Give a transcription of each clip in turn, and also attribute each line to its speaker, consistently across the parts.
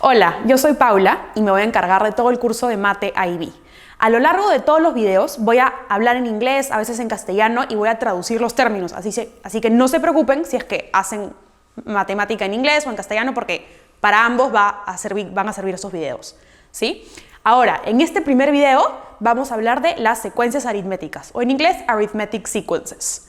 Speaker 1: Hola, yo soy Paula y me voy a encargar de todo el curso de Mate IB. A lo largo de todos los videos voy a hablar en inglés, a veces en castellano y voy a traducir los términos. Así que no se preocupen si es que hacen matemática en inglés o en castellano porque para ambos van a servir esos videos, ¿sí? Ahora, en este primer video vamos a hablar de las secuencias aritméticas o en inglés arithmetic sequences.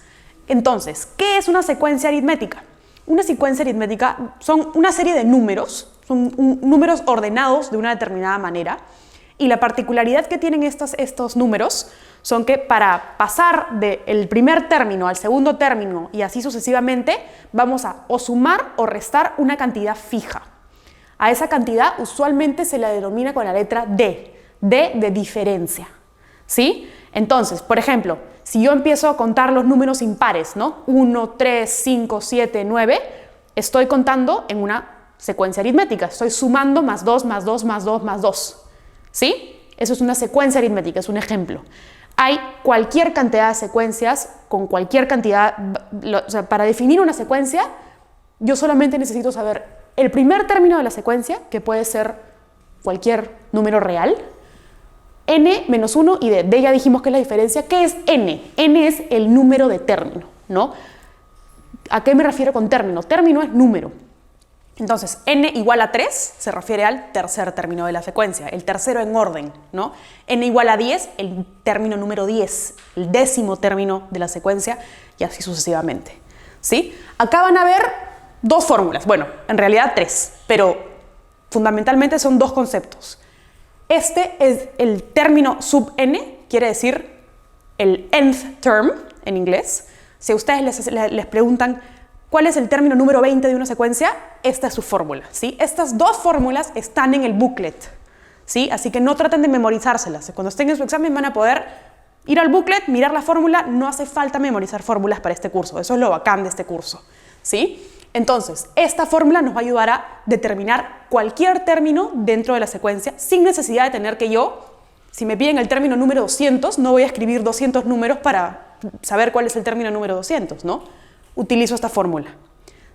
Speaker 1: Entonces, ¿qué es una secuencia aritmética? Una secuencia aritmética son una serie de números, son números ordenados de una determinada manera. Y la particularidad que tienen estos números son que para pasar del primer término al segundo término y así sucesivamente, vamos a o sumar o restar una cantidad fija. A esa cantidad usualmente se la denomina con la letra D, D de diferencia, ¿sí? Entonces, por ejemplo, si yo empiezo a contar los números impares, ¿no? 1, 3, 5, 7, 9, estoy contando en una secuencia aritmética. Estoy sumando más 2, más 2, más 2, más 2. ¿Sí? Eso es una secuencia aritmética, es un ejemplo. Hay cualquier cantidad de secuencias con cualquier cantidad. O sea, para definir una secuencia, yo solamente necesito saber el primer término de la secuencia, que puede ser cualquier número real, n menos 1 y d. D ya dijimos que es la diferencia. ¿Qué es n? N es el número de término, ¿no? ¿A qué me refiero con término? Término es número. Entonces, n igual a 3 se refiere al tercer término de la secuencia, el tercero en orden, ¿no? N igual a 10, el término número 10, el décimo término de la secuencia y así sucesivamente, ¿sí? Acá van a ver dos fórmulas, bueno, en realidad tres, pero fundamentalmente son dos conceptos. Este es el término sub n, quiere decir el nth term en inglés. Si a ustedes les preguntan ¿cuál es el término número 20 de una secuencia? Esta es su fórmula, ¿sí? Estas dos fórmulas están en el booklet, ¿sí? Así que no traten de memorizárselas. Cuando estén en su examen van a poder ir al booklet, mirar la fórmula. No hace falta memorizar fórmulas para este curso. Eso es lo bacán de este curso, ¿sí? Entonces, esta fórmula nos va a ayudar a determinar cualquier término dentro de la secuencia sin necesidad de tener que si me piden el término número 200, no voy a escribir 200 números para saber cuál es el término número 200, ¿no? Utilizo esta fórmula,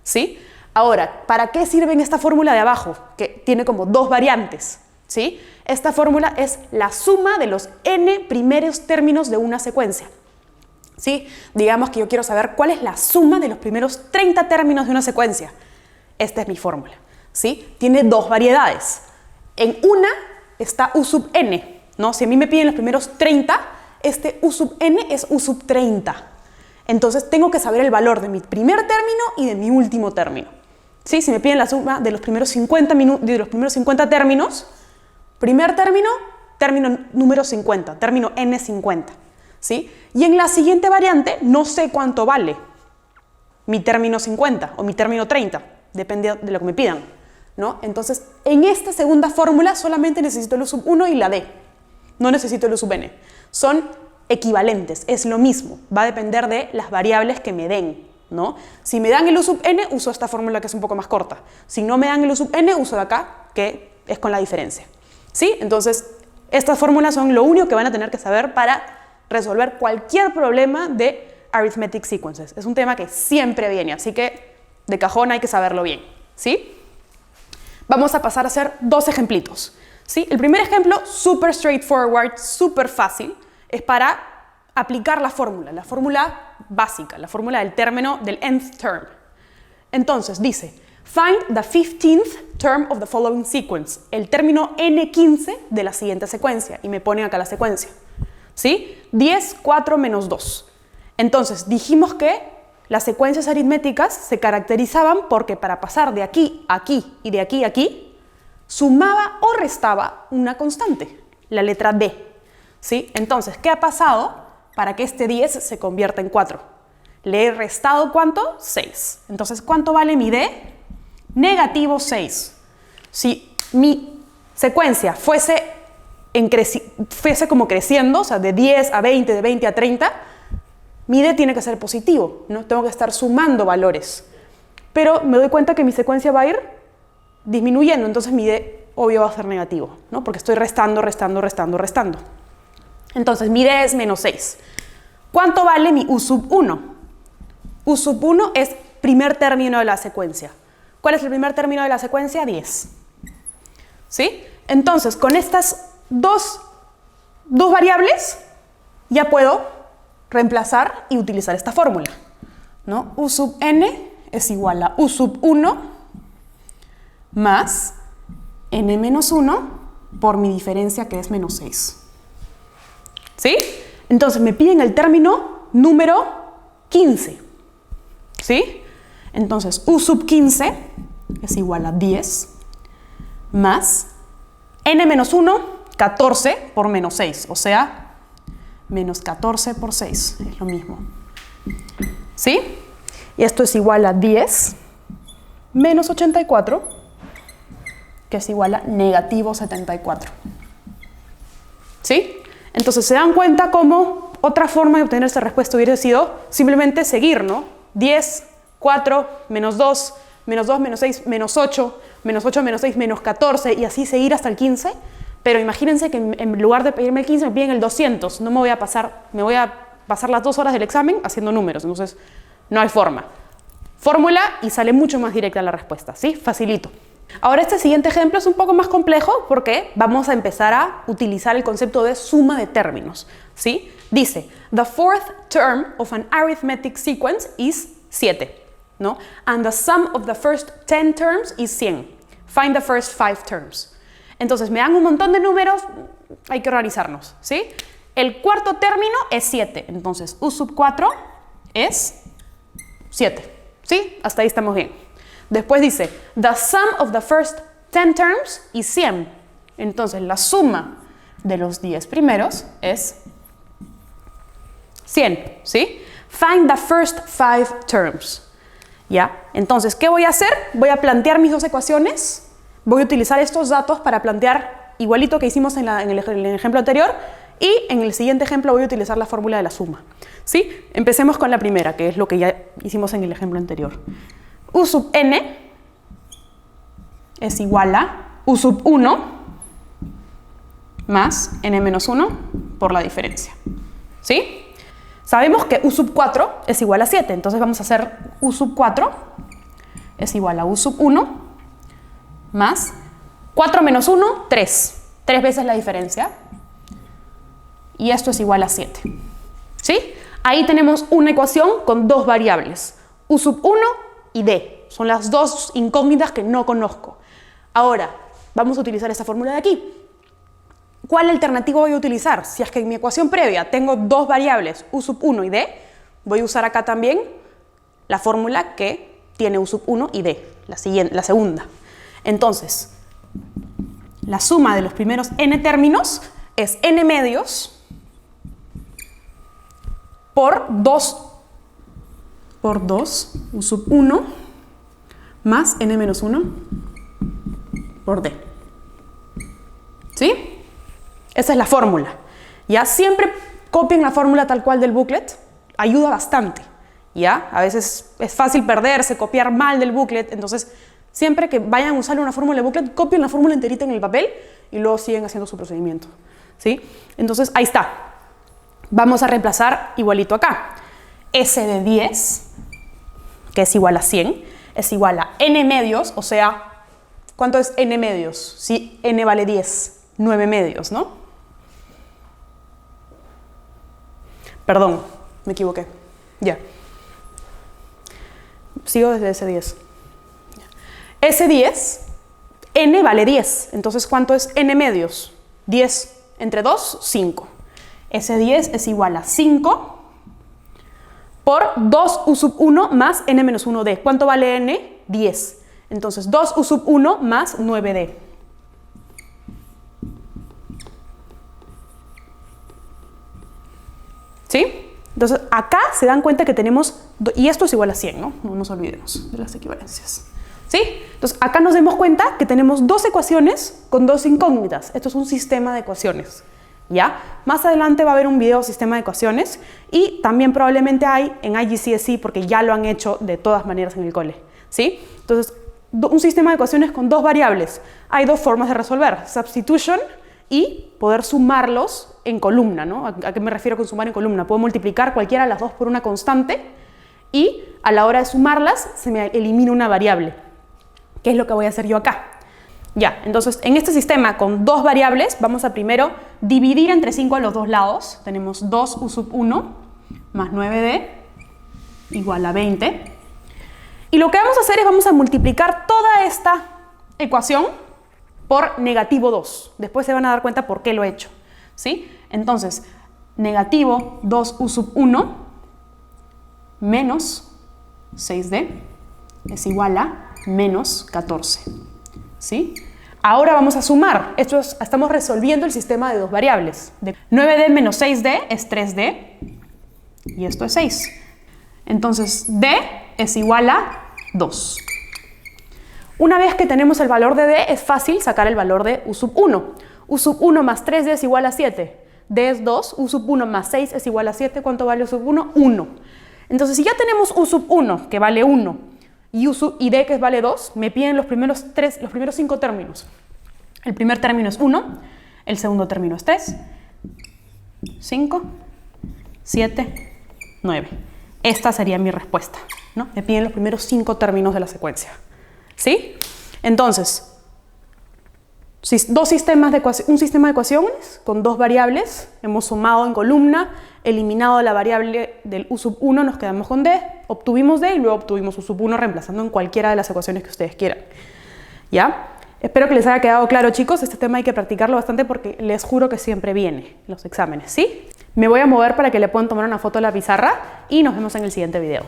Speaker 1: ¿sí? Ahora, ¿para qué sirve esta fórmula de abajo? Que tiene como dos variantes, ¿sí? Esta fórmula es la suma de los n primeros términos de una secuencia, ¿sí? Digamos que yo quiero saber cuál es la suma de los primeros 30 términos de una secuencia. Esta es mi fórmula, ¿sí? Tiene dos variedades. En una está u sub n, ¿no? Si a mí me piden los primeros 30, este u sub n es u sub 30. Entonces tengo que saber el valor de mi primer término y de mi último término, ¿sí? Si me piden la suma de los primeros 50 términos, primer término, término número 50, término n50, ¿sí? Y en la siguiente variante no sé cuánto vale mi término 50 o mi término 30, depende de lo que me pidan, ¿no? Entonces en esta segunda fórmula solamente necesito el u sub 1 y la d, no necesito el u sub n. Son equivalentes, es lo mismo, va a depender de las variables que me den, ¿no? Si me dan el u sub n, uso esta fórmula que es un poco más corta. Si no me dan el u sub n, uso de acá, que es con la diferencia, ¿sí? Entonces, estas fórmulas son lo único que van a tener que saber para resolver cualquier problema de arithmetic sequences. Es un tema que siempre viene, así que de cajón hay que saberlo bien, ¿sí? Vamos a pasar a hacer dos ejemplitos, ¿sí? El primer ejemplo, súper straightforward, súper fácil, es para aplicar la fórmula básica, la fórmula del término del nth term. Entonces dice, find the 15th term of the following sequence, el término n15 de la siguiente secuencia, y me ponen acá la secuencia, ¿sí? 10, 4, menos 2. Entonces dijimos que las secuencias aritméticas se caracterizaban porque para pasar de aquí a aquí y de aquí a aquí, sumaba o restaba una constante, la letra d. ¿Sí? Entonces, ¿qué ha pasado para que este 10 se convierta en 4? Le he restado ¿cuánto? 6. Entonces, ¿cuánto vale mi d? Negativo 6. Si mi secuencia fuese como creciendo, o sea, de 10 a 20, de 20 a 30, mi d tiene que ser positivo, ¿no? Tengo que estar sumando valores. Pero me doy cuenta que mi secuencia va a ir disminuyendo, entonces mi d obvio va a ser negativo, ¿no? Porque estoy restando. Entonces, mi d es menos 6. ¿Cuánto vale mi u sub 1? U sub 1 es primer término de la secuencia. ¿Cuál es el primer término de la secuencia? 10. ¿Sí? Entonces, con estas dos variables ya puedo reemplazar y utilizar esta fórmula, ¿no? U sub n es igual a u sub 1 más n menos 1 por mi diferencia, que es menos 6. ¿Sí? Entonces me piden el término número 15. ¿Sí? Entonces u sub 15 es igual a 10 más n menos 1, 14 por menos 6, o sea, menos 14 por 6, es lo mismo. ¿Sí? Y esto es igual a 10 menos 84, que es igual a negativo 74. ¿Sí? Entonces se dan cuenta cómo otra forma de obtener esta respuesta hubiera sido simplemente seguir, ¿no? 10, 4, menos 2, menos 2, menos 6, menos 8, menos 8, menos 6, menos 14, y así seguir hasta el 15. Pero imagínense que en lugar de pedirme el 15 me piden el 200. No me voy a pasar las 2 horas del examen haciendo números. Entonces no hay forma. Fórmula y sale mucho más directa la respuesta, ¿sí? Facilito. Ahora este siguiente ejemplo es un poco más complejo porque vamos a empezar a utilizar el concepto de suma de términos, ¿sí? Dice, the fourth term of an arithmetic sequence is 7, ¿no? And the sum of the first 10 terms is 100. Find the first 5 terms. Entonces me dan un montón de números, hay que organizarnos, ¿sí? El cuarto término es 7, entonces u sub 4 es 7, ¿sí? Hasta ahí estamos bien. Después dice, the sum of the first 10 terms is 100. Entonces la suma de los 10 primeros es 100, ¿sí? Find the first 5 terms. ¿Ya? Entonces, ¿qué voy a hacer? Voy a plantear mis dos ecuaciones. Voy a utilizar estos datos para plantear igualito que hicimos en el ejemplo anterior, y en el siguiente ejemplo voy a utilizar la fórmula de la suma, ¿sí? Empecemos con la primera, que es lo que ya hicimos en el ejemplo anterior. U sub n es igual a u sub 1 más n menos 1 por la diferencia, ¿sí? Sabemos que u sub 4 es igual a 7, entonces vamos a hacer u sub 4 es igual a u sub 1 más 4 menos 1, 3. 3 veces la diferencia. Y esto es igual a 7. ¿Sí? Ahí tenemos una ecuación con dos variables, u sub 1 y d. Son las dos incógnitas que no conozco. Ahora, vamos a utilizar esta fórmula de aquí. ¿Cuál alternativa voy a utilizar? Si es que en mi ecuación previa tengo dos variables, u sub 1 y d, voy a usar acá también la fórmula que tiene u sub 1 y d, la segunda. Entonces, la suma de los primeros n términos es n medios por 2 u sub 1 más n menos 1 por d. ¿Sí? Esa es la fórmula. Ya siempre copien la fórmula tal cual del booklet, ayuda bastante. ¿Ya? A veces es fácil perderse, copiar mal del booklet, entonces siempre que vayan a usar una fórmula de booklet, copien la fórmula enterita en el papel y luego siguen haciendo su procedimiento. ¿Sí? Entonces ahí está. Vamos a reemplazar igualito acá. S de 10, que es igual a 100, es igual a n medios, o sea, ¿cuánto es n medios? Si n vale 10, 9 medios, ¿no? Perdón, me equivoqué. Ya. Sigo desde S10. S10, n vale 10, entonces ¿cuánto es n medios? 10 entre 2, 5. S10 es igual a 5 por 2 u sub 1 más n menos 1d. ¿Cuánto vale n? 10. Entonces 2 u sub 1 más 9d. ¿Sí? Entonces acá se dan cuenta que tenemos, y esto es igual a 100, ¿no? No nos olvidemos de las equivalencias. ¿Sí? Entonces acá nos damos cuenta que tenemos dos ecuaciones con dos incógnitas. Esto es un sistema de ecuaciones. ¿Ya? Más adelante va a haber un video sistema de ecuaciones y también probablemente hay en IGCSE porque ya lo han hecho de todas maneras en el cole. ¿Sí? Entonces, un sistema de ecuaciones con dos variables. Hay dos formas de resolver, substitution y poder sumarlos en columna, ¿no? ¿A qué me refiero con sumar en columna? Puedo multiplicar cualquiera de las dos por una constante y a la hora de sumarlas se me elimina una variable, que es lo que voy a hacer yo acá. Ya, entonces en este sistema con dos variables vamos a primero dividir entre 5 a los dos lados. Tenemos 2u sub 1 más 9d igual a 20. Y lo que vamos a hacer es vamos a multiplicar toda esta ecuación por negativo 2. Después se van a dar cuenta por qué lo he hecho, ¿sí? Entonces, negativo 2u sub 1 menos 6d es igual a menos 14. ¿Sí? Ahora vamos a sumar. Estamos resolviendo el sistema de dos variables. 9d menos 6d es 3d y esto es 6. Entonces, d es igual a 2. Una vez que tenemos el valor de d, es fácil sacar el valor de u sub 1. u sub 1 más 3d es igual a 7. d es 2. u sub 1 más 6 es igual a 7. ¿Cuánto vale u sub 1? 1. Entonces, si ya tenemos u sub 1, que vale 1, y d que vale 2, me piden los primeros 5 términos. El primer término es 1, el segundo término es 3, 5, 7, 9. Esta sería mi respuesta, ¿no? Me piden los primeros 5 términos de la secuencia. ¿Sí? Entonces, un sistema de ecuaciones con dos variables, hemos sumado en columna, eliminado la variable del u sub 1, nos quedamos con d, obtuvimos d y luego obtuvimos u sub 1 reemplazando en cualquiera de las ecuaciones que ustedes quieran. ¿Ya? Espero que les haya quedado claro, chicos. Este tema hay que practicarlo bastante porque les juro que siempre viene en los exámenes, ¿sí? Me voy a mover para que le puedan tomar una foto a la pizarra y nos vemos en el siguiente video.